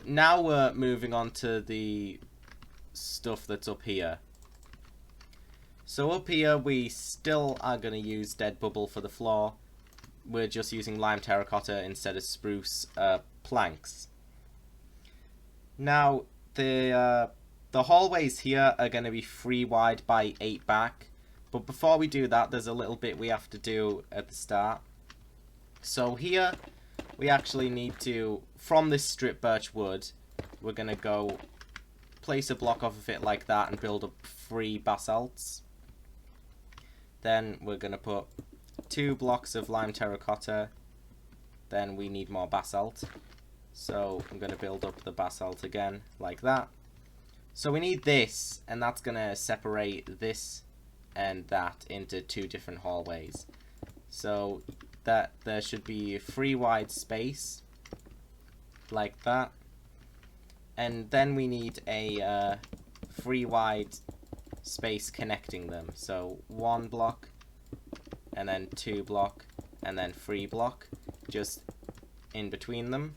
now we're moving on to the stuff that's up here. So up here we still are going to use dead bubble for the floor. We're just using lime terracotta instead of spruce planks. Now the hallways here are going to be 3 wide by 8 back. But before we do that, there's a little bit we have to do at the start. So here we actually need to, from this strip birch wood, we're going to go place a block off of it like that and build up 3 basalts. Then we're going to put 2 blocks of lime terracotta. Then we need more basalt. So I'm going to build up the basalt again like that. So we need this, and that's going to separate this and that into 2 different hallways. So that there should be 3 wide space like that. And then we need a 3 wide space connecting them. So 1 block, and then 2 block, and then 3 block, just in between them.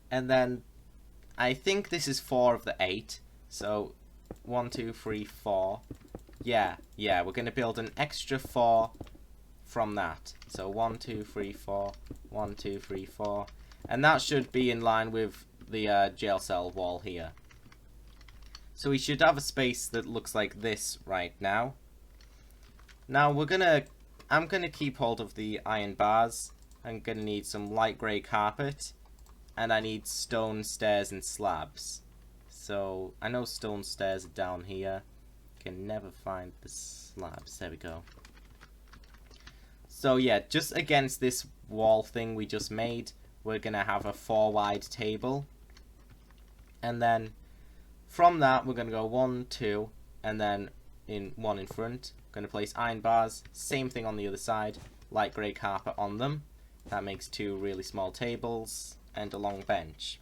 And then I think this is 4 of the 8. So 1, 2, 3, 4. Yeah, we're going to build an extra 4 from that. So 1, 2, 3, 4. 1, 2, 3, 4. And that should be in line with the jail cell wall here. So we should have a space that looks like this right now. Now I'm gonna keep hold of the iron bars. I'm gonna need some light grey carpet, and I need stone stairs and slabs. So I know stone stairs are down here. Can never find the slabs. There we go. So yeah, just against this wall thing we just made, we're gonna have a 4 wide table, and then from that we're gonna go 1, 2, and then in 1 in front. Gonna place iron bars. Same thing on the other side. Light grey carpet on them. That makes 2 really small tables and a long bench.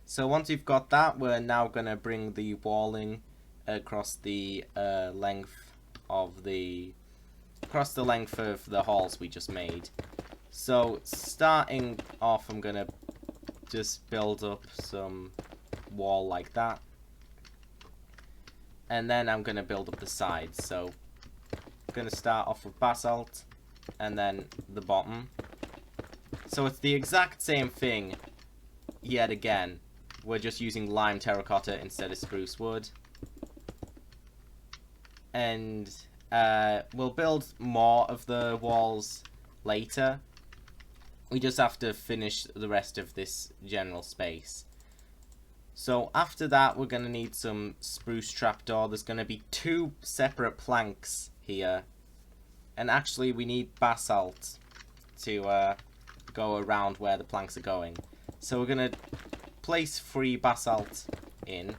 So once we've got that, we're now gonna bring the walling across the length of the halls we just made. So starting off, I'm gonna just build up some wall like that, and then I'm gonna build up the sides. So I'm gonna start off with basalt and then the bottom. So it's the exact same thing yet again. We're just using lime terracotta instead of spruce wood. And we'll build more of the walls later. We just have to finish the rest of this general space. So after that, we're going to need some spruce trapdoor. There's going to be 2 separate planks here. And actually, we need basalt to go around where the planks are going. So we're going to place 3 basalt in.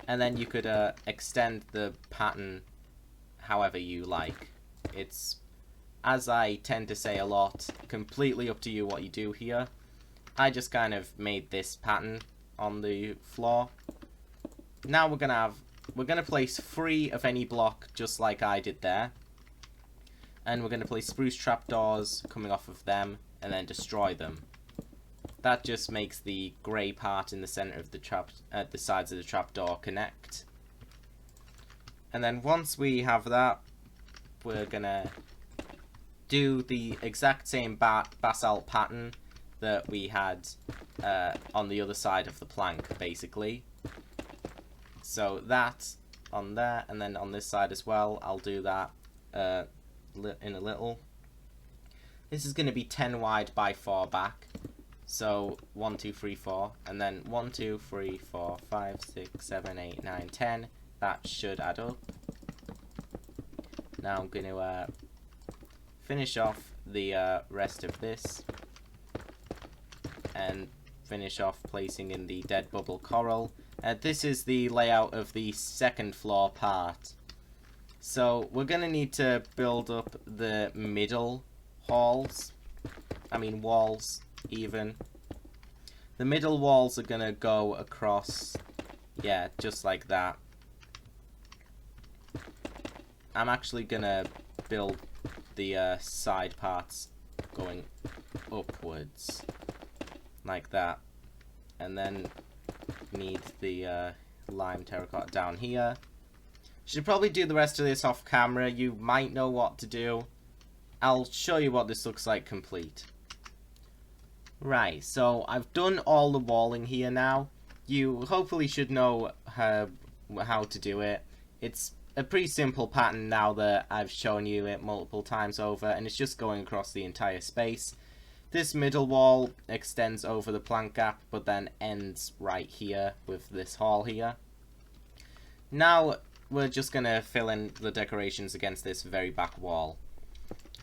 And then you could extend the pattern however you like. It's, as I tend to say a lot, completely up to you what you do here. I just kind of made this pattern on the floor. Now we're gonna place 3 of any block just like I did there. And we're gonna place spruce trapdoors coming off of them and then destroy them. That just makes the grey part in the center of the sides of the trapdoor connect. And then once we have that, we're gonna do the exact same basalt pattern that we had on the other side of the plank, basically. So that on there, and then on this side as well, I'll do that in a little. This is going to be 10 wide by 4 back. So 1, 2, 3, 4, and then 1, 2, 3, 4, 5, 6, 7, 8, 9, 10. That should add up. Now I'm going to finish off the rest of this and finish off placing in the dead bubble coral. This is the layout of the second floor part. So we're going to need to build up the middle walls even. The middle walls are going to go across, yeah, just like that. I'm actually going to build the side parts going upwards. like that. And then need the lime terracotta down here. Should probably do the rest of this off camera. You might know what to do. I'll show you what this looks like complete. Right, so I've done all the walling here now. You hopefully should know how to do it. It's a pretty simple pattern now that I've shown you it multiple times over, and it's just going across the entire space. This middle wall extends over the plank gap, but then ends right here with this hall here. Now we're just going to fill in the decorations against this very back wall.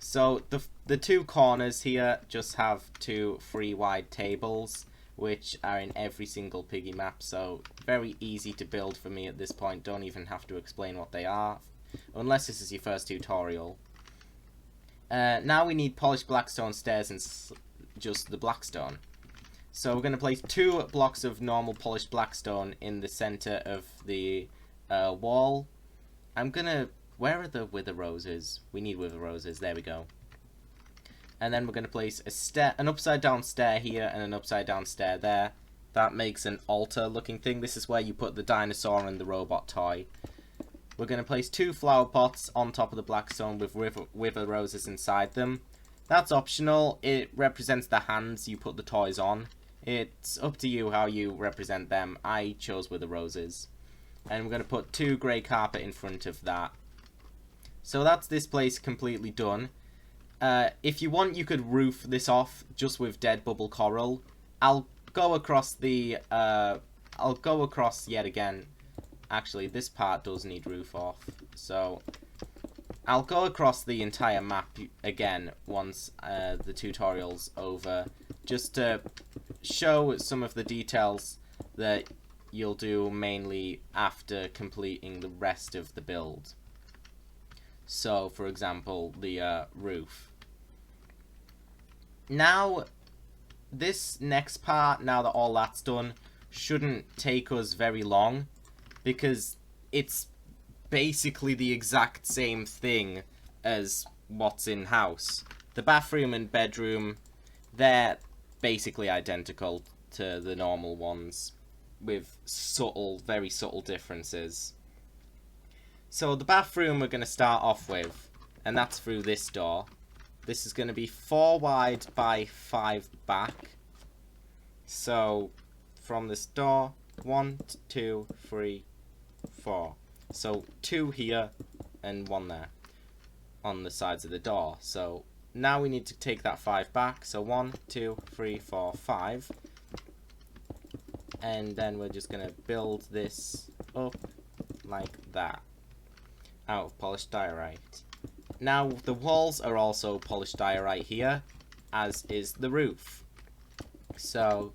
So the two corners here just have two free wide tables, which are in every single Piggy map, so very easy to build for me at this point. Don't even have to explain what they are, unless this is your first tutorial. Now we need polished blackstone stairs and just the blackstone. So we're going to place 2 blocks of normal polished blackstone in the center of the wall. Where are the wither roses? We need wither roses. There we go. And then we're going to place an upside down stair here and an upside down stair there. That makes an altar looking thing. This is where you put the dinosaur and the robot toy. We're going to place 2 flower pots on top of the blackstone with wither roses inside them. That's optional. It represents the hands you put the toys on. It's up to you how you represent them. I chose wither roses. And we're going to put 2 grey carpet in front of that. So that's this place completely done. If you want, you could roof this off just with dead bubble coral. I'll go across yet again. Actually, this part does need roof off. So I'll go across the entire map again once the tutorial's over, just to show some of the details that you'll do mainly after completing the rest of the build. So, for example, the roof. Now, this next part, now that all that's done, shouldn't take us very long, because it's basically the exact same thing as what's in house. The bathroom and bedroom, they're basically identical to the normal ones, with very subtle differences. So the bathroom we're going to start off with, and that's through this door. This is going to be 4 wide by 5 back. So from this door, 1, 2, 3, 4. So 2 here and 1 there on the sides of the door. So now we need to take that 5 back. So 1, 2, 3, 4, 5. And then we're just going to build this up like that, out of polished diorite. Now the walls are also polished diorite here, as is the roof. So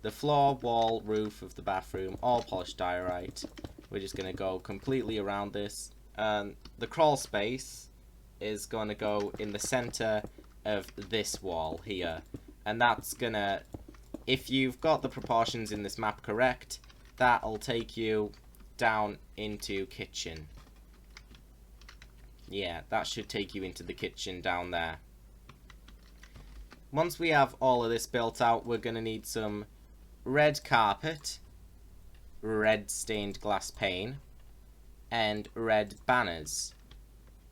the floor, wall, roof of the bathroom, all polished diorite. We're just going to go completely around this. The crawl space is going to go in the center of this wall here, and that's going to, if you've got the proportions in this map correct, that'll take you down into kitchen. Yeah, that should take you into the kitchen down there. Once we have all of this built out, we're going to need some red carpet, red stained glass pane, and red banners.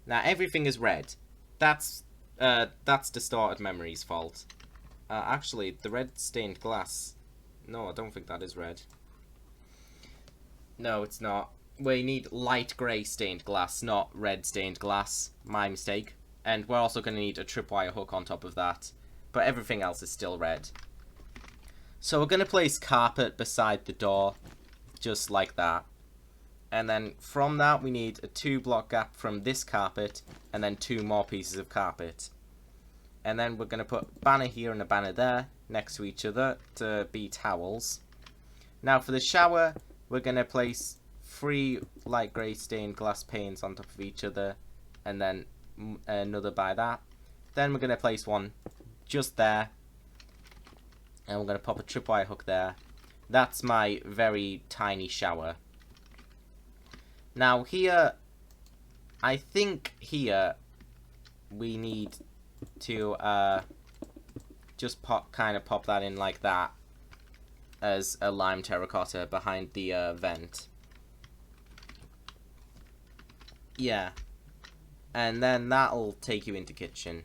Now everything is red. That's Distorted Memory's fault. Actually, the red stained glass... No, I don't think that is red. No, it's not. We need light grey stained glass, not red stained glass. My mistake. And we're also going to need a tripwire hook on top of that. But everything else is still red. So we're going to place carpet beside the door, just like that. And then from that we need a 2 block gap from this carpet, and then 2 more pieces of carpet. And then we're going to put a banner here and a banner there, next to each other, to be towels. Now for the shower, we're going to place 3 light grey stained glass panes on top of each other, and then another by that. Then we're going to place one just there, and we're going to pop a tripwire hook there. That's my very tiny shower. Now here, I think here we need to just pop that in like that, as a lime terracotta behind the vent. Yeah. And then that'll take you into kitchen.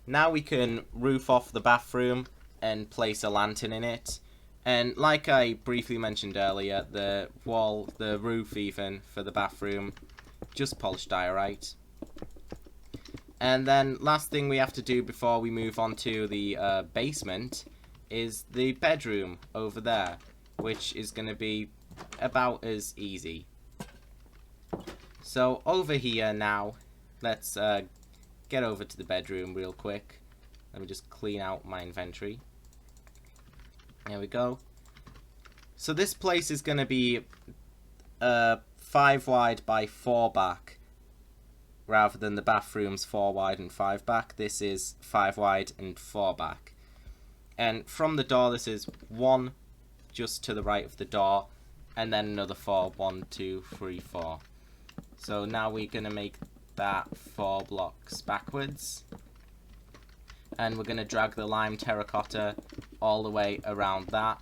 Now we can roof off the bathroom and place a lantern in it. And like I briefly mentioned earlier, the roof even, for the bathroom, just polished diorite. And then last thing we have to do before we move on to the basement is the bedroom over there, which is going to be about as easy. So over here now, let's get over to the bedroom real quick. Let me just clean out my inventory. There we go. So this place is going to be 5 wide by 4 back. Rather than the bathroom's 4 wide and 5 back, this is 5 wide and 4 back. And from the door, this is 1 just to the right of the door, and then another 4. 1, 2, 3, 4. So now we're going to make that 4 blocks backwards. And we're going to drag the lime terracotta all the way around that.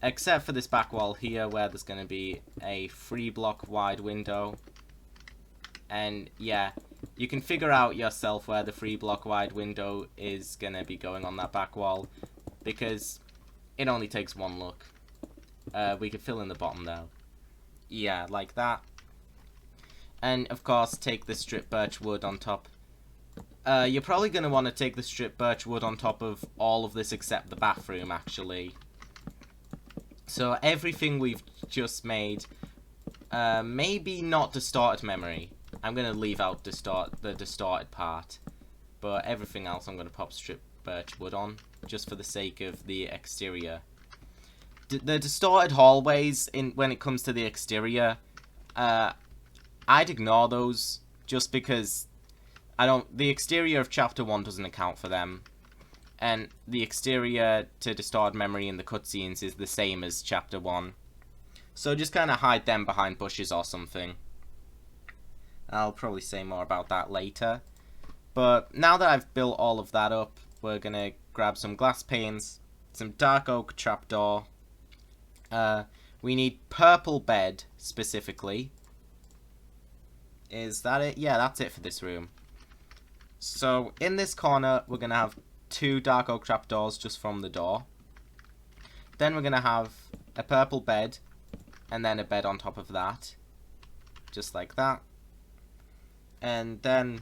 Except for this back wall here, where there's going to be a 3 block wide window. And yeah, you can figure out yourself where the 3 block wide window is going to be going on that back wall, because it only takes 1 look. We could fill in the bottom though. Yeah, like that. And of course, take the strip birch wood on top. You're probably going to want to take the strip birch wood on top of all of this except the bathroom, actually. So everything we've just made, maybe not distorted memory. I'm going to leave out the distorted part. But everything else I'm going to pop strip birch wood on, just for the sake of the exterior. The distorted hallways, when it comes to the exterior, I'd ignore those, just because the exterior of Chapter 1 doesn't account for them. And the exterior to distorted memory in the cutscenes is the same as Chapter 1. So just kind of hide them behind bushes or something. I'll probably say more about that later. But now that I've built all of that up, we're going to grab some glass panes, some dark oak trapdoor. We need purple bed, specifically. Is that it? Yeah, that's it for this room. So, in this corner, we're going to have 2 dark oak trapdoors just from the door. Then we're going to have a purple bed, and then a bed on top of that. Just like that. And then,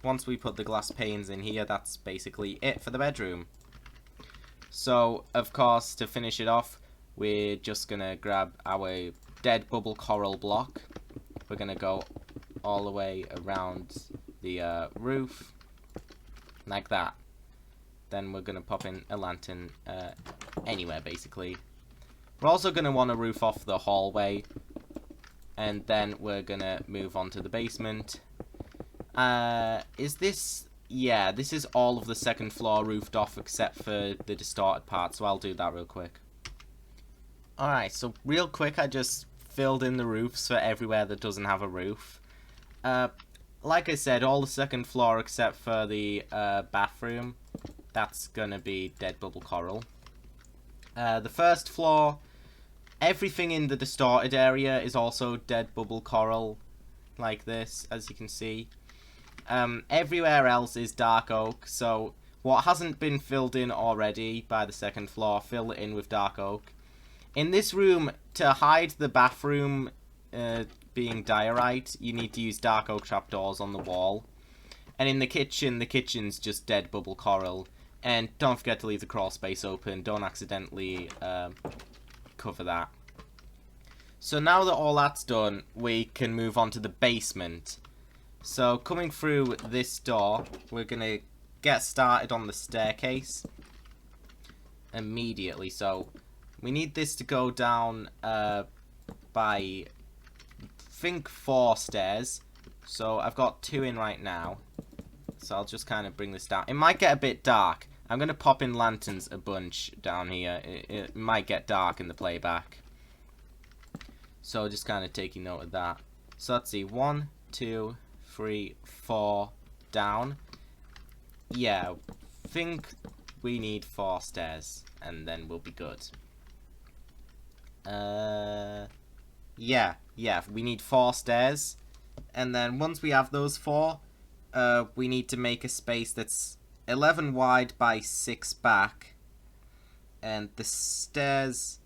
once we put the glass panes in here, that's basically it for the bedroom. So, of course, to finish it off, we're just going to grab our dead bubble coral block. We're going to go all the way around the roof, like that. Then we're going to pop in a lantern anywhere, basically. We're also going to want to roof off the hallway, and then we're going to move on to the basement. Is this... Yeah, this is all of the 2nd floor roofed off except for the distorted part, so I'll do that real quick. Alright, so real quick, I just filled in the roofs for everywhere that doesn't have a roof. Like I said, all the 2nd floor except for the bathroom, that's gonna be dead bubble coral. The 1st floor, everything in the distorted area is also dead bubble coral, like this, as you can see. Everywhere else is dark oak, so what hasn't been filled in already by the 2nd floor, fill it in with dark oak. In this room, to hide the bathroom being diorite, you need to use dark oak trapdoors on the wall. And in the kitchen's just dead bubble coral. And don't forget to leave the crawl space open, don't accidentally cover that. So now that all that's done, we can move on to the basement. So coming through this door, we're going to get started on the staircase immediately. So we need this to go down by, I think, 4 stairs. So I've got 2 in right now. So I'll just kind of bring this down. It might get a bit dark. I'm going to pop in lanterns a bunch down here. It might get dark in the playback. So just kind of taking note of that. So let's see. 1, 2, 3, 4 down. Yeah, think we need 4 stairs. And then we'll be good. Yeah, we need 4 stairs. And then once we have those 4, we need to make a space that's 11 wide by 6 back. And the stairs...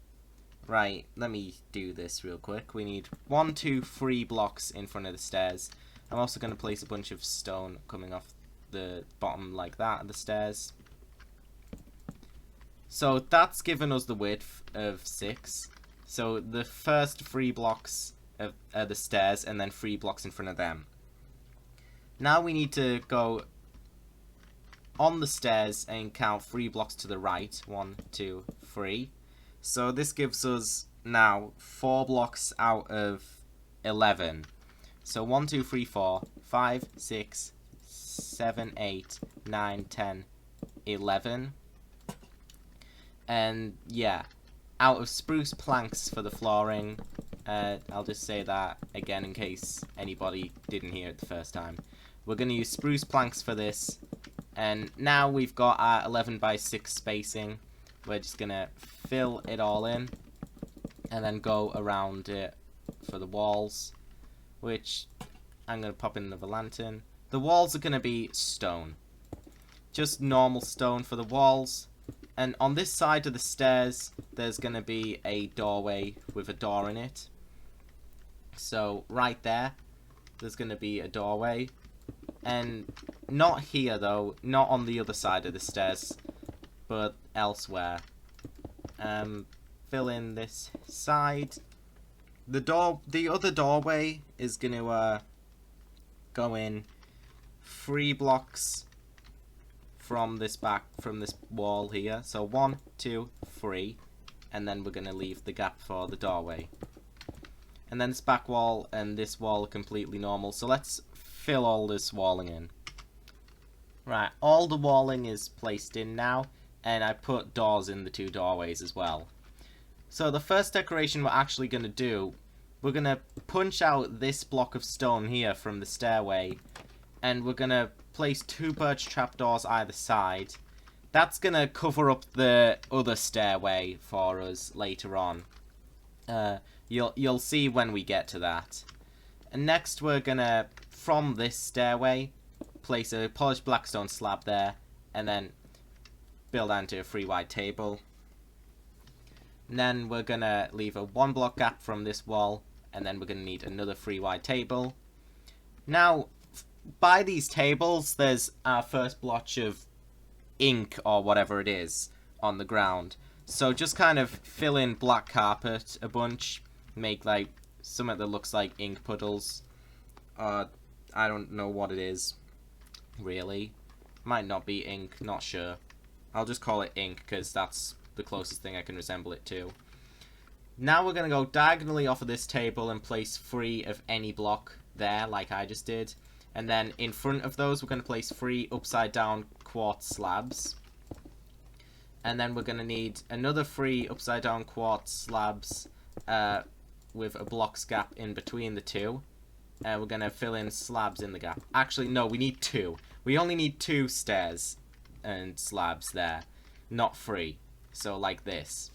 Right, let me do this real quick. We need 1, 2, 3 blocks in front of the stairs. I'm also going to place a bunch of stone coming off the bottom like that of the stairs. So that's given us the width of 6. So the first 3 blocks are the stairs, and then 3 blocks in front of them. Now we need to go on the stairs and count 3 blocks to the right. 1, 2, 3. So this gives us now 4 blocks out of 11. So 1, 2, 3, 4, 5, 6, 7, 8, 9, 10, 11. And yeah, out of spruce planks for the flooring. I'll just say that again in case anybody didn't hear it the first time. We're going to use spruce planks for this. And now we've got our 11 by 6 spacing. We're just going to fill it all in. And then go around it for the walls. Which I'm going to pop in another lantern. The walls are going to be stone. Just normal stone for the walls. And on this side of the stairs, there's going to be a doorway with a door in it. So right there, there's going to be a doorway. And not here though, not on the other side of the stairs, but elsewhere. Fill in this side. The other doorway is going to go in 3 blocks from this wall here. So 1, 2, 3, and then we're going to leave the gap for the doorway. And then this back wall and this wall are completely normal. So let's fill all this walling in. Right, all the walling is placed in now, and I put doors in the 2 doorways as well. So the first decoration we're actually going to do, we're going to punch out this block of stone here from the stairway, and we're going to place 2 birch trapdoors either side. That's going to cover up the other stairway for us later on. You'll see when we get to that. And next we're going to, from this stairway, place a polished blackstone slab there, and then build onto a 3 wide table. And then we're going to leave a 1 block gap from this wall, and then we're going to need another 3 wide table. Now, by these tables, there's our first blotch of ink or whatever it is on the ground. So just kind of fill in black carpet a bunch, make like something that looks like ink puddles. I don't know what it is, really. Might not be ink, not sure. I'll just call it ink because that's the closest thing I can resemble it to. Now we're going to go diagonally off of this table and place 3 of any block there, like I just did. And then in front of those, we're going to place 3 upside down quartz slabs. And then we're going to need another 3 upside down quartz slabs with a blocks gap in between the 2. We're going to fill in slabs in the gap. Actually, no, we need 2. We only need 2 stairs and slabs there, not 3. So like this.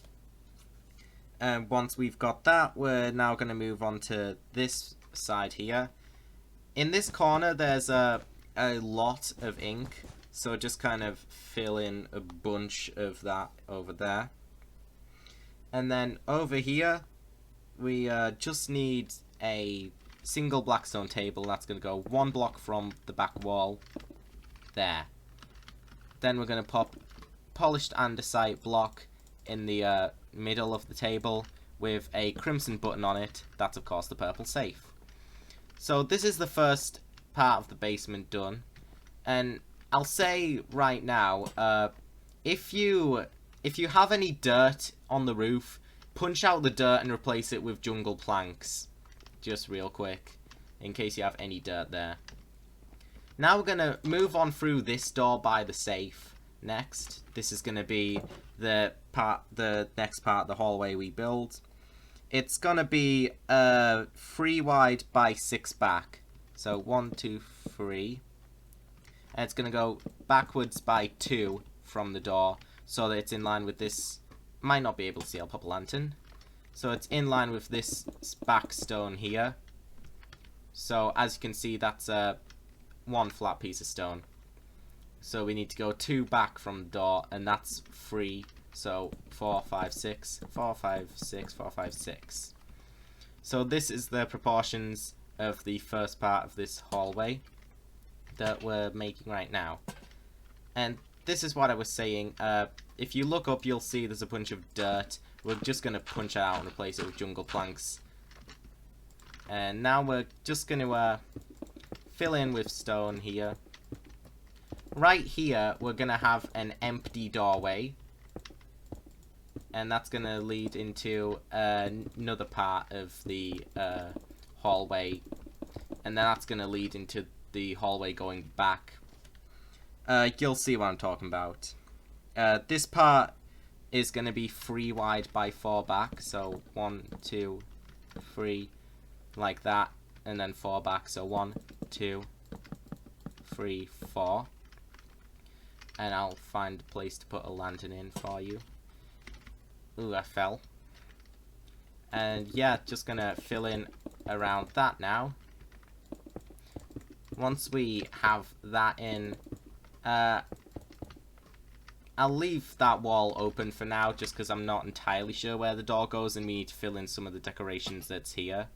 And once we've got that, we're now going to move on to this side here. In this corner, there's a lot of ink, so just kind of fill in a bunch of that over there. And then over here, we just need a single blackstone table. That's going to go 1 block from the back wall. There. Then we're going to pop polished andesite block in the middle of the table with a crimson button on it. That's, of course, the purple safe. So this is the first part of the basement done. And I'll say right now, if you have any dirt on the roof, punch out the dirt and replace it with jungle planks. Just real quick, in case you have any dirt there. Now we're going to move on through this door by the safe next. This is going to be the next part of the hallway we build. It's going to be 3 wide by 6 back. So 1, 2, 3. And it's going to go backwards by 2 from the door, so that it's in line with this. Might not be able to see, I'll pop a lantern. So it's in line with this back stone here. So as you can see, that's one flat piece of stone. So we need to go 2 back from the door, and that's 3. So 4, 5, 6, 4, 5, 6, 4, 5, 6. So this is the proportions of the first part of this hallway that we're making right now. And this is what I was saying. If you look up, you'll see there's a bunch of dirt. We're just going to punch it out and replace it with jungle planks. And now we're just going to fill in with stone here. Right here, we're going to have an empty doorway. And that's going to lead into another part of the hallway. And then that's going to lead into the hallway going back. You'll see what I'm talking about. This part is going to be 3 wide by 4 back. So 1, 2, 3, like that. And then 4 back. So 1, 2, 3, 4. And I'll find a place to put a lantern in for you. Ooh, I fell. And yeah, just gonna fill in around that now. Once we have that in, I'll leave that wall open for now, just because I'm not entirely sure where the door goes and we need to fill in some of the decorations that's here.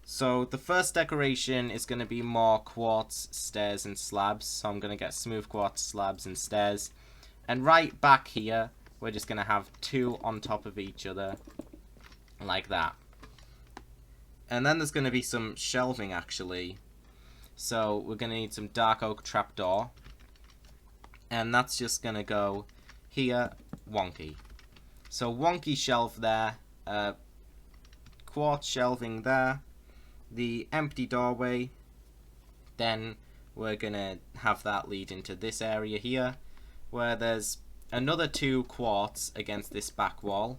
So the first decoration is going to be more quartz, stairs and slabs. So I'm going to get smooth quartz, slabs and stairs. And right back here, we're just going to have 2 on top of each other, like that. And then there's going to be some shelving actually. So we're going to need some dark oak trapdoor. And that's just going to go here, wonky. So wonky shelf there, quartz shelving there, the empty doorway. Then we're going to have that lead into this area here, where there's another 2 quartz against this back wall,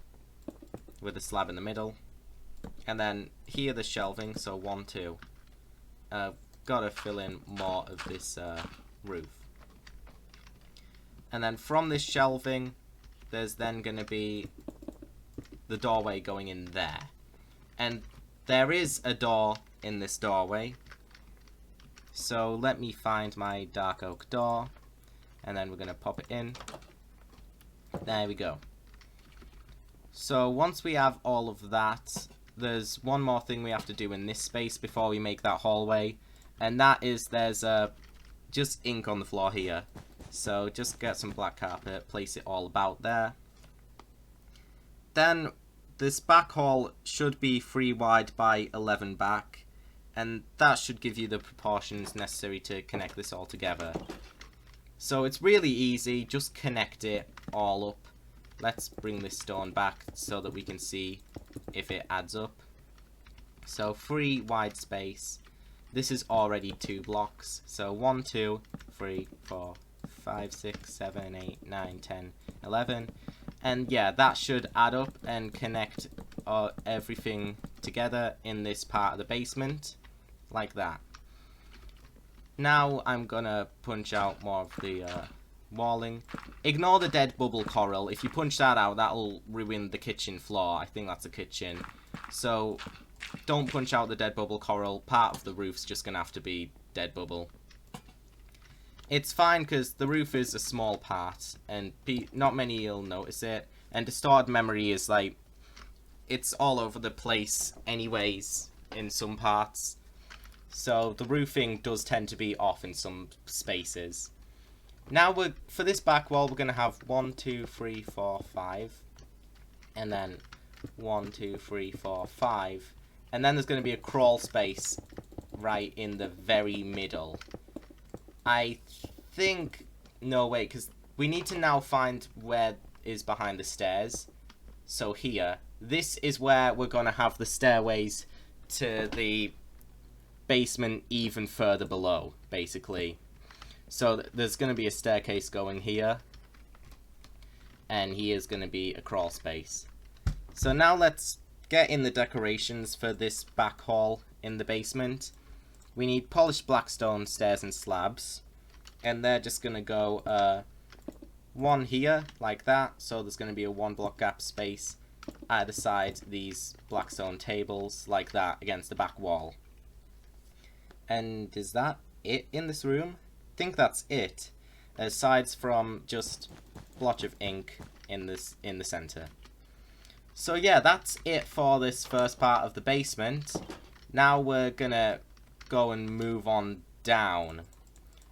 with a slab in the middle. And then here the shelving, so 1, 2. Gotta fill in more of this roof. And then from this shelving, there's then going to be the doorway going in there. And there is a door in this doorway. So let me find my dark oak door. And then we're going to pop it in. There we go. So once we have all of that, there's one more thing we have to do in this space before we make that hallway. And that is there's just ink on the floor here. So just get some black carpet, place it all about there. Then this back hall should be 3 wide by 11 back. And that should give you the proportions necessary to connect this all together. So it's really easy, just connect it all up. Let's bring this stone back so that we can see if it adds up. So 3 wide space. This is already 2 blocks. So 1, 2, 3, 4, 5, 6, 7, 8, 9, 10, 11. And yeah, that should add up and connect everything together in this part of the basement. Like that. Now I'm gonna punch out more of the walling. Ignore the dead bubble coral. If you punch that out, that'll ruin the kitchen floor. I think that's a kitchen. So don't punch out the dead bubble coral. Part of the roof's just gonna have to be dead bubble. It's fine because the roof is a small part and not many will notice it. And distorted memory is like, it's all over the place anyways in some parts. So the roofing does tend to be off in some spaces. Now for this back wall, we're going to have 1, 2, 3, 4, 5. And then 1, 2, 3, 4, 5. And then there's going to be a crawl space right in the very middle. I think... No, wait, because we need to now find where is behind the stairs. So here. This is where we're going to have the stairways to the basement even further below, basically. So there's going to be a staircase going here. And here's going to be a crawl space. So now let's get in the decorations for this back hall in the basement. We need polished black stone stairs and slabs. And they're just going to go 1 here, like that. So there's going to be a 1 block gap space. either side these black stone tables like that against the back wall. And is that it in this room? I think that's it, aside from just a blotch of ink in the center. So yeah, that's it for this first part of the basement. Now we're gonna go and move on down.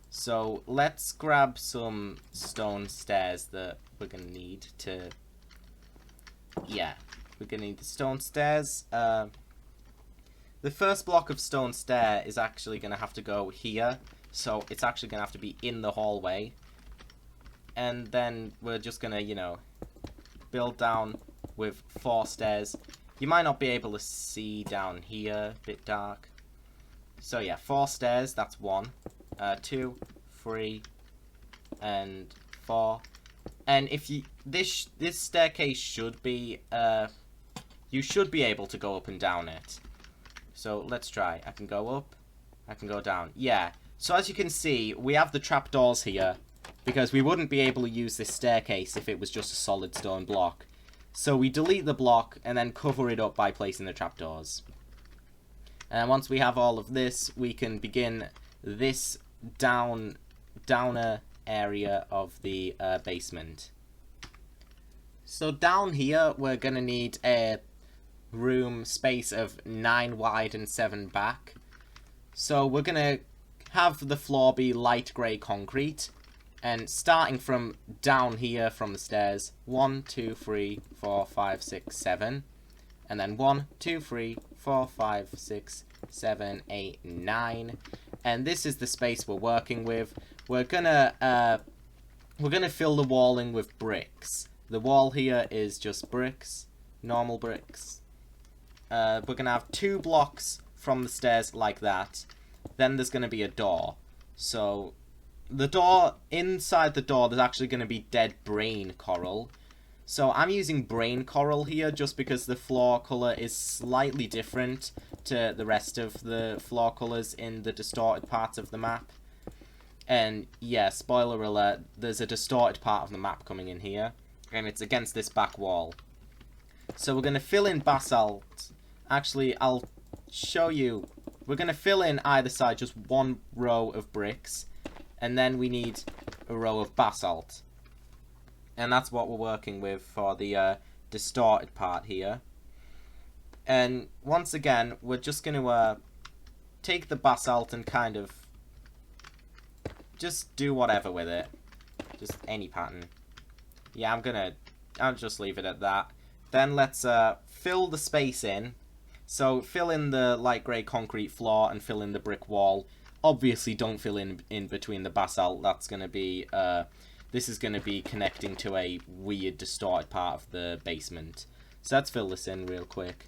So let's grab some stone stairs that we're gonna need to... Yeah, we're gonna need the stone stairs. The first block of stone stair is actually gonna have to go here, so it's actually gonna have to be in the hallway. And then we're just gonna, you know, build down with 4 stairs. You might not be able to see down here, a bit dark. So yeah, 4 stairs, that's 1, 2, 3, and 4. And if you this staircase should be you should be able to go up and down it. So let's try. I can go up, I can go down. Yeah. So as you can see, we have the trapdoors here because we wouldn't be able to use this staircase if it was just a solid stone block. So we delete the block and then cover it up by placing the trapdoors. And once we have all of this, we can begin this downer area of the basement. So down here, we're going to need a room space of 9 wide and 7 back. So we're going to have the floor be light grey concrete. And starting from down here from the stairs, 1, 2, 3, 4, 5, 6, 7. And then 1, 2, 3, 4, 5, 6, 7, 8, 9. And this is the space we're working with. We're gonna fill the wall in with bricks. The wall here is just bricks, normal bricks. We're gonna have 2 blocks from the stairs like that. Then there's gonna be a door. So the door, inside the door, there's actually gonna be dead brain coral. So I'm using brain coral here just because the floor color is slightly different to the rest of the floor colors in the distorted parts of the map. And yeah, spoiler alert, there's a distorted part of the map coming in here, and it's against this back wall. So we're going to fill in basalt. Actually, I'll show you. We're going to fill in either side just 1 row of bricks, and then we need a row of basalt. And that's what we're working with for the distorted part here. And once again, we're just going to take the basalt and kind of just do whatever with it. Just any pattern. Yeah, I'll just leave it at that. Then let's fill the space in. So fill in the light grey concrete floor and fill in the brick wall. Obviously don't fill in between the basalt. That's going to be... this is going to be connecting to a weird distorted part of the basement. So let's fill this in real quick.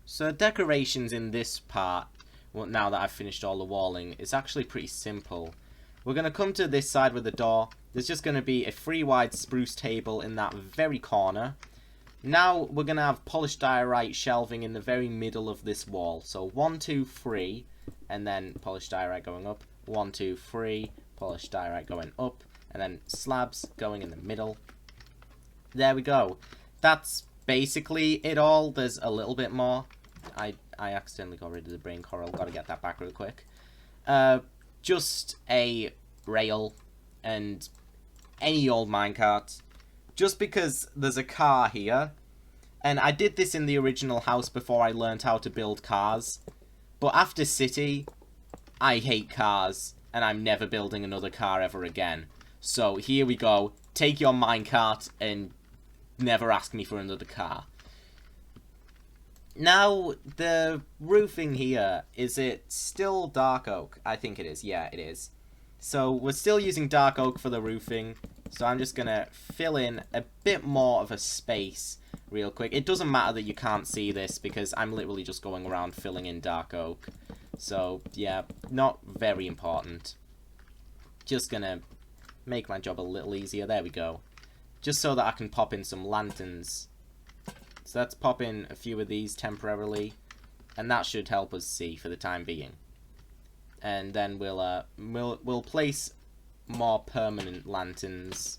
So decorations in this part, well, now that I've finished all the walling, is actually pretty simple. We're going to come to this side with the door. There's just going to be a 3 wide spruce table in that very corner. Now we're going to have polished diorite shelving in the very middle of this wall. So 1, 2, 3, and then polished diorite going up. 1, 2, 3, polished diorite going up. And then slabs going in the middle. There we go. That's basically it all. There's a little bit more. I accidentally got rid of the brain coral. Got to get that back real quick. Just a rail and any old minecart. Just because there's a car here. And I did this in the original house before I learned how to build cars. But after City, I hate cars. And I'm never building another car ever again. So here we go. Take your minecart and never ask me for another car. Now, the roofing here, is it still dark oak? I think it is. Yeah, it is. So we're still using dark oak for the roofing. So I'm just going to fill in a bit more of a space real quick. It doesn't matter that you can't see this because I'm literally just going around filling in dark oak. So, yeah, not very important. Just going to make my job a little easier. There we go. Just so that I can pop in some lanterns. So let's pop in a few of these temporarily. And that should help us see for the time being. And then we'll place more permanent lanterns.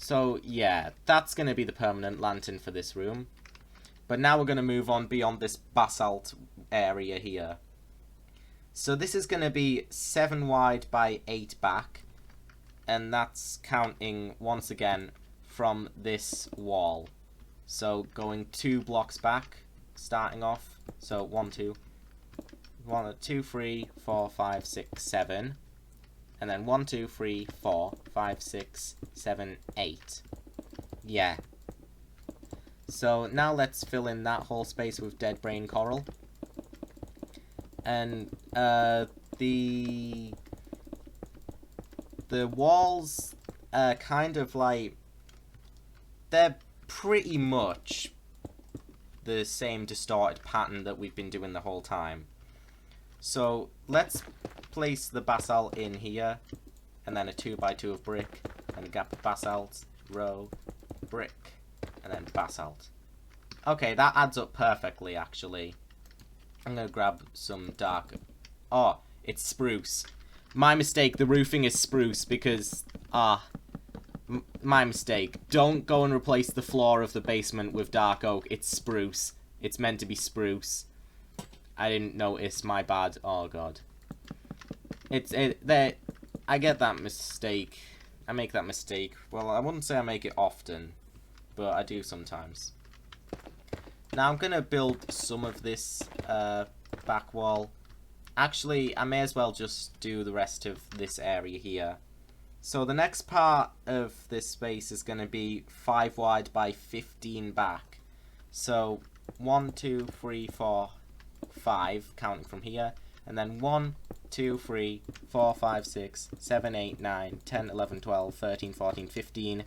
So, yeah, that's going to be the permanent lantern for this room. But now we're going to move on beyond this basalt area here. So this is going to be 7 wide by 8 back. And that's counting, once again, from this wall. So going 2 blocks back, starting off. So 1, 2, 1, 2, 3, 4, 5, 6, 7. And then 1, 2, 3, 4, 5, 6, 7, 8. Yeah. So now let's fill in that whole space with dead brain coral. And the walls are kind of like, they're pretty much the same distorted pattern that we've been doing the whole time. So let's place the basalt in here, and then a 2 by 2 of brick, and a gap of basalt, row, brick, and then basalt. Okay, that adds up perfectly, actually. I'm gonna grab some dark... Oh, it's spruce. My mistake, the roofing is spruce because... my mistake. Don't go and replace the floor of the basement with dark oak. It's spruce. It's meant to be spruce. I didn't notice, my bad. Oh, God. I get that mistake. I make that mistake. Well, I wouldn't say I make it often, but I do sometimes. Now I'm going to build some of this back wall. Actually, I may as well just do the rest of this area here. So the next part of this space is going to be 5 wide by 15 back. So 1, 2, 3, 4, 5, counting from here. And then 1, 2, 3, 4, 5, 6, 7, 8, 9, 10, 11, 12, 13, 14, 15.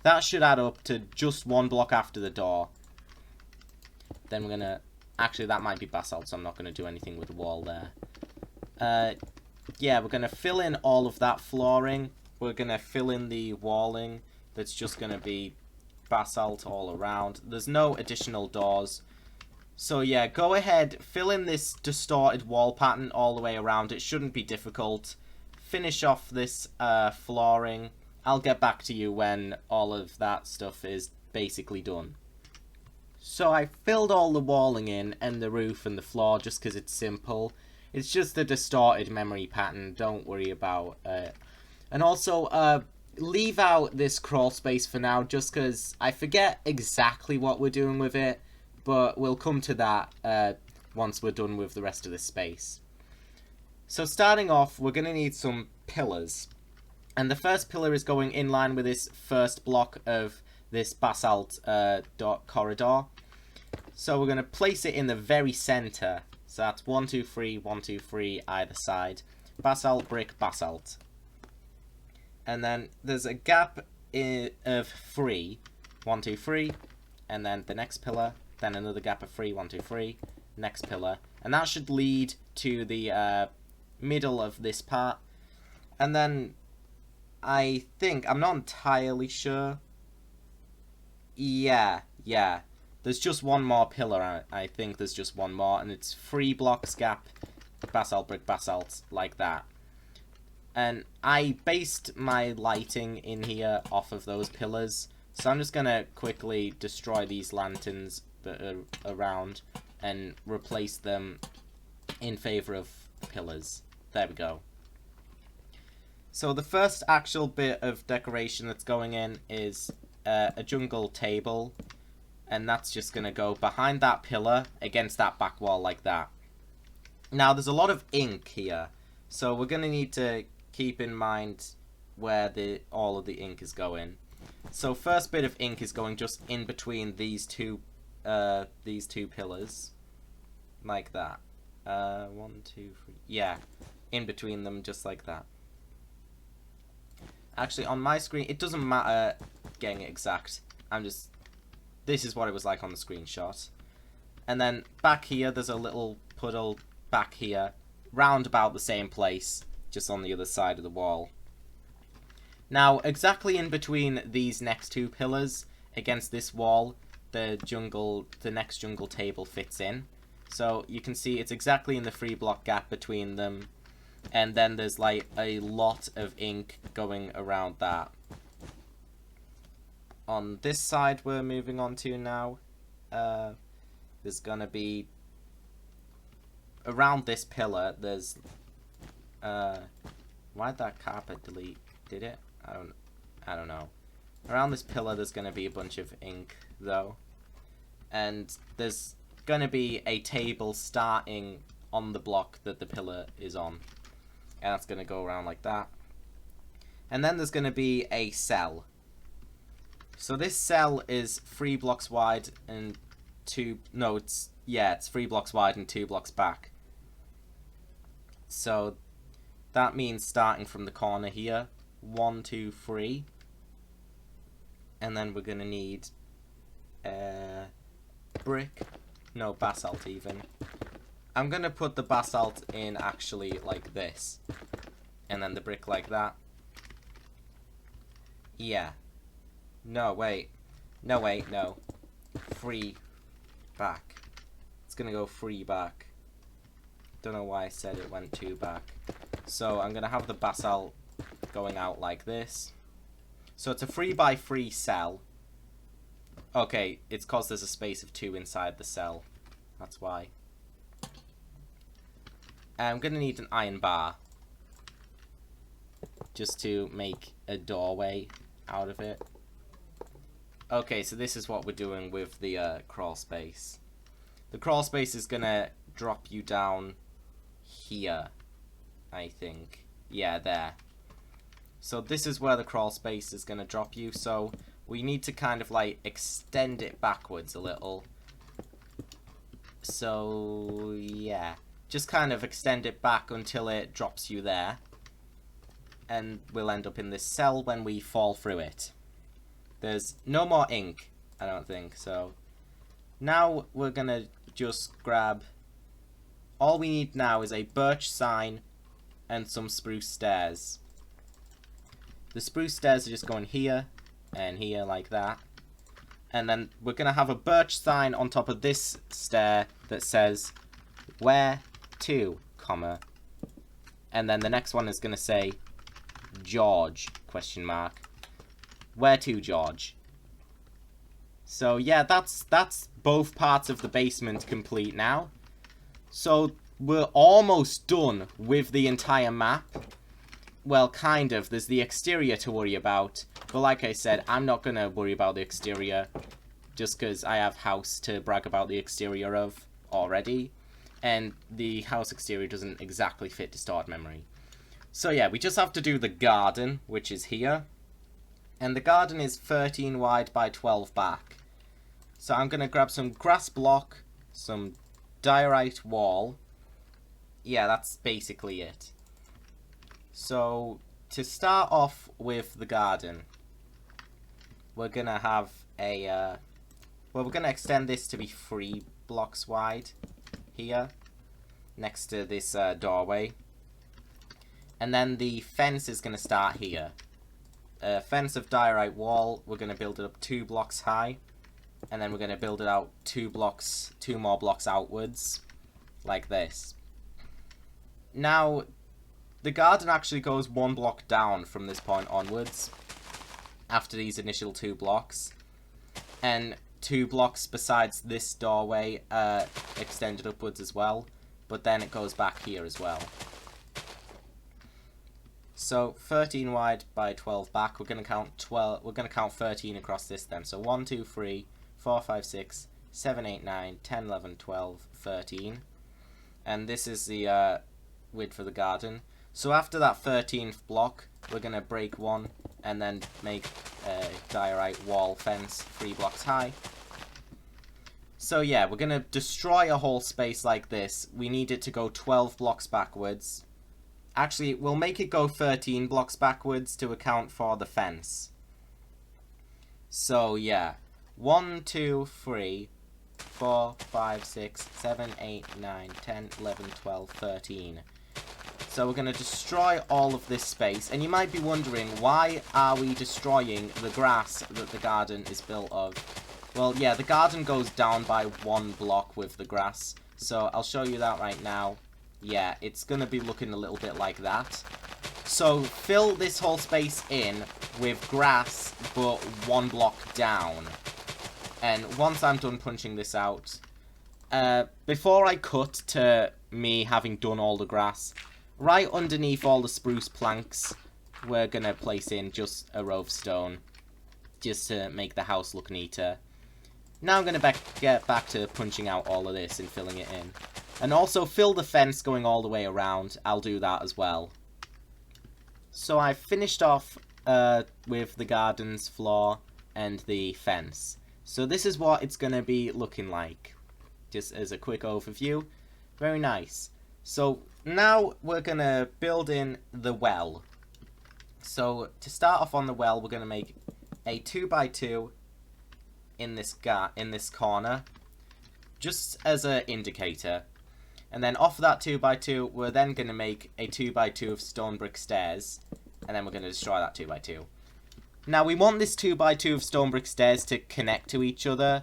That should add up to just 1 block after the door. Then we're going to... Actually, that might be basalt, so I'm not going to do anything with the wall there. Yeah, we're going to fill in all of that flooring. We're going to fill in the walling. That's just going to be basalt all around. There's no additional doors. So yeah, go ahead, fill in this distorted wall pattern all the way around. It shouldn't be difficult. Finish off this flooring. I'll get back to you when all of that stuff is basically done. So I filled all the walling in and the roof and the floor just because it's simple. It's just a distorted memory pattern, don't worry about it. And also, leave out this crawl space for now just because I forget exactly what we're doing with it. But we'll come to that once we're done with the rest of the space. So starting off, we're going to need some pillars. And the first pillar is going in line with this first block of this basalt corridor. So we're going to place it in the very center. So that's 1, 2, 3, 1, 2, 3 either side. Basalt, brick, basalt. And then there's a gap of 3. 1, 2, 3. And then the next pillar. Then another gap of 3. 1, 2, 3. Next pillar. And that should lead to the middle of this part. And then I think, I'm not entirely sure. Yeah. There's just one more pillar. I think there's just one more. And it's 3 blocks gap. Basalt, brick, basalt. Like that. And I based my lighting in here off of those pillars. So I'm just going to quickly destroy these lanterns that are around and replace them in favor of pillars. There we go. So the first actual bit of decoration that's going in is a jungle table. And that's just going to go behind that pillar against that back wall like that. Now there's a lot of ink here. So we're going to need to keep in mind where all of the ink is going. So first bit of ink is going just in between these two pillars, like that. 1, 2, 3. Yeah, in between them, just like that. Actually, on my screen, it doesn't matter getting it exact. This is what it was like on the screenshot. And then back here, there's a little puddle back here, round about the same place, just on the other side of the wall. Now, exactly in between these next 2 pillars, against this wall, the next jungle table fits in. So you can see it's exactly in the 3 block gap between them. And then there's like a lot of ink going around that. on this side we're moving on to now, there's gonna be, around this pillar, there's, why'd that carpet delete? Did it? I don't know. Around this pillar there's gonna be a bunch of ink, though. And there's gonna be a table starting on the block that the pillar is on. And that's gonna go around like that. And then there's gonna be a cell. So this cell is 3 blocks wide and 2, no, it's 3 blocks wide and 2 blocks back. So that means starting from the corner here, 1, 2, 3. And then we're gonna need brick, no, basalt even. I'm gonna put the basalt in actually like this. And then the brick like that. Yeah. No, wait. No, wait, no. 3 back. It's gonna go 3 back. Don't know why I said it went 2 back. So I'm gonna have the basalt going out like this. So it's a 3 by 3 cell. Okay, it's cause there's a space of 2 inside the cell. That's why. I'm gonna need an iron bar. Just to make a doorway out of it. Okay, so this is what we're doing with the crawl space. The crawl space is gonna drop you down here, I think. Yeah, there. So this is where the crawl space is gonna drop you, so we need to kind of like extend it backwards a little. So, yeah. Just kind of extend it back until it drops you there. And we'll end up in this cell when we fall through it. There's no more ink, I don't think, so. Now we're gonna just grab, all we need now is a birch sign and some spruce stairs. The spruce stairs are just going here and here like that. And then we're gonna have a birch sign on top of this stair that says, where to, comma. And then the next one is gonna say, George, question mark. Where to, George? So yeah, that's both parts of the basement complete now. So we're almost done with the entire map. Well, kind of. There's the exterior to worry about. But like I said, I'm not going to worry about the exterior. Just because I have house to brag about the exterior of already. And the house exterior doesn't exactly fit to stored memory. So yeah, we just have to do the garden, which is here. And the garden is 13 wide by 12 back. So I'm going to grab some grass block, some diorite wall. Yeah, that's basically it. So to start off with the garden, we're going to have a, well, we're going to extend this to be 3 blocks wide here, next to this doorway. And then the fence is going to start here. A fence of diorite wall, we're going to build it up 2 blocks high. And then we're going to build it out 2 more blocks outwards. Like this. Now, the garden actually goes 1 block down from this point onwards. After these initial 2 blocks. And 2 blocks besides this doorway extended upwards as well. But then it goes back here as well. So 13 wide by 12 back. We're going to count 12. We're going to count 13 across this then. So 1, 2, 3, 4, 5, 6, 7, 8, 9, 10, 11, 12, 13. And this is the width for the garden. So after that 13th block, we're going to break 1 and then make a diorite wall fence 3 blocks high. So yeah, we're going to destroy a whole space like this. We need it to go 12 blocks backwards. Actually, we'll make it go 13 blocks backwards to account for the fence. So yeah, 1, 2, 3, 4, 5, 6, 7, 8, 9, 10, 11, 12, 13. So we're going to destroy all of this space. And you might be wondering, why are we destroying the grass that the garden is built of? Well, yeah, the garden goes down by 1 block with the grass. So I'll show you that right now. Yeah, it's going to be looking a little bit like that. So fill this whole space in with grass, but 1 block down. And once I'm done punching this out, before I cut to me having done all the grass, right underneath all the spruce planks, we're going to place in just a row of stone, just to make the house look neater. Now I'm going to get back to punching out all of this and filling it in. And also fill the fence going all the way around. I'll do that as well. So I've finished off with the garden's floor and the fence. So this is what it's going to be looking like. Just as a quick overview. Very nice. So now we're going to build in the well. So to start off on the well, we're going to make a 2x2 in this corner, just as an indicator. And then off that 2x2, we're then going to make a 2x2 of stone brick stairs, and then we're going to destroy that 2x2. Now we want this 2x2 of stone brick stairs to connect to each other,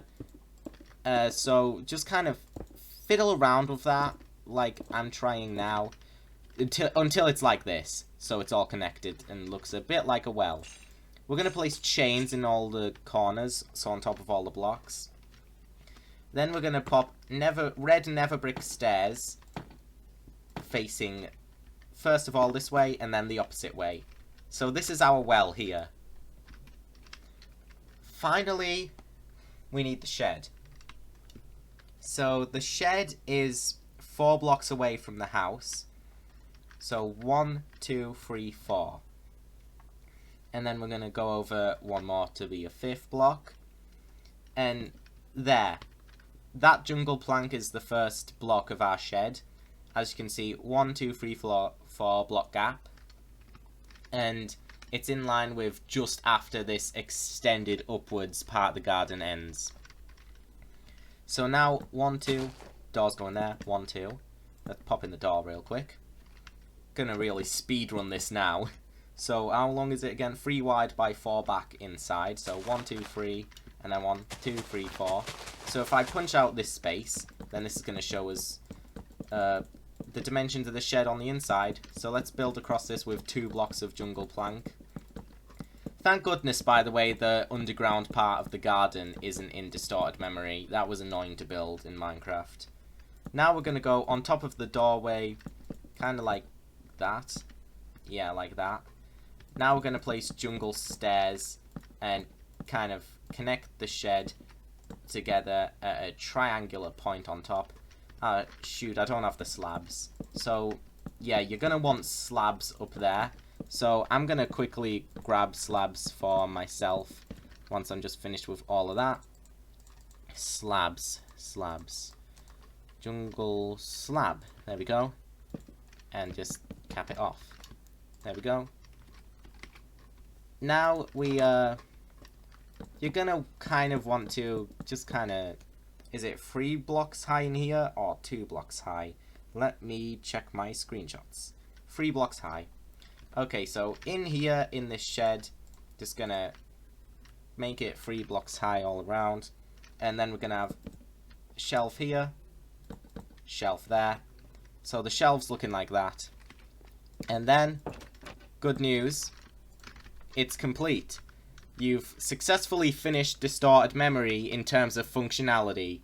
so just kind of fiddle around with that, like I'm trying now, until it's like this, so it's all connected and looks a bit like a well. We're going to place chains in all the corners, so on top of all the blocks. Then we're going to pop red nether brick stairs facing first of all this way and then the opposite way. So this is our well here. Finally, we need the shed. So the shed is 4 blocks away from the house. So 1, 2, 3, 4. And then we're going to go over one more to be a 5th block. And there. That jungle plank is the first block of our shed. As you can see, 1, 2, 3, 4 block gap. And it's in line with just after this extended upwards part of the garden ends. So now 1, 2, door's going there, 1, 2. Let's pop in the door real quick. Gonna really speed run this now. So how long is it again? 3 wide by 4 back inside. So 1, 2, 3, and then 1, 2, 3, 4. So if I punch out this space, then this is going to show us the dimensions of the shed on the inside. So let's build across this with 2 blocks of jungle plank. Thank goodness, by the way, the underground part of the garden isn't in distorted memory. That was annoying to build in Minecraft. Now we're going to go on top of the doorway, kind of like that. Yeah, like that. Now we're going to place jungle stairs and kind of connect the shed together at a triangular point on top. Shoot, I don't have the slabs. So, yeah, you're going to want slabs up there. So, I'm going to quickly grab slabs for myself once I'm just finished with all of that. Slabs. Jungle slab. There we go. And just cap it off. There we go. Now you're gonna kind of want to just kind of, is it 3 blocks high in here or 2 blocks high? Let me check my screenshots. 3 blocks high. Okay, so in here in this shed, just gonna make it 3 blocks high all around, and then we're gonna have a shelf here, shelf there. So the shelf's looking like that. And then, good news, it's complete. You've successfully finished distorted memory in terms of functionality.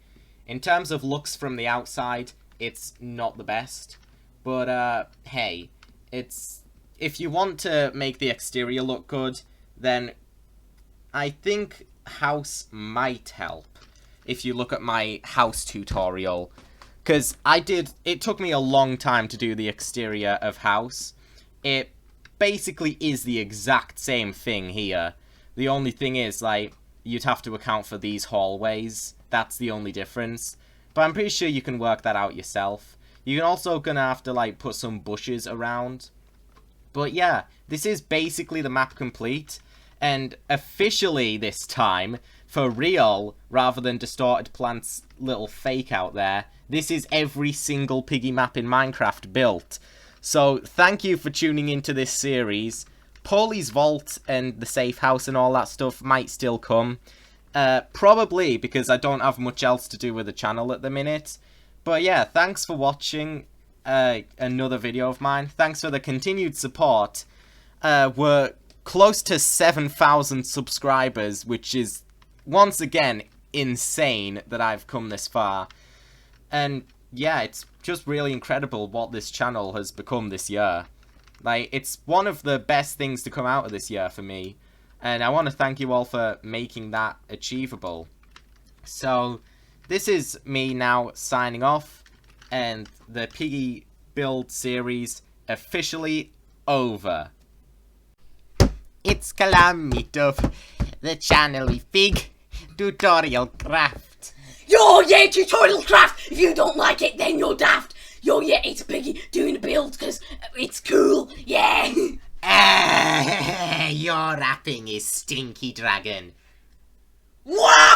In terms of looks from the outside, it's not the best. But, hey, if you want to make the exterior look good, then I think house might help. If you look at my house tutorial. Because it took me a long time to do the exterior of house. It basically is the exact same thing here. The only thing is, like, you'd have to account for these hallways. That's the only difference. But I'm pretty sure you can work that out yourself. You're also gonna have to, like, put some bushes around. But yeah, this is basically the map complete. And officially this time, for real, rather than Distorted Plant's little fake out there, this is every single piggy map in Minecraft built. So, thank you for tuning into this series. Paulie's Vault and the safe house and all that stuff might still come. Probably, because I don't have much else to do with the channel at the minute. But yeah, thanks for watching another video of mine. Thanks for the continued support. we're close to 7,000 subscribers, which is, once again, insane that I've come this far. And yeah, it's just really incredible what this channel has become this year. Like, it's one of the best things to come out of this year for me. And I want to thank you all for making that achievable. So, this is me now signing off. And the Piggy build series officially over. It's Calamity, the channel with big tutorial craft. Yo, yeah, tutorial craft! If you don't like it, then you're daft! Yo, yeah, it's Piggy doing a build because it's cool, yeah! Your rapping is Stinky Dragon. What?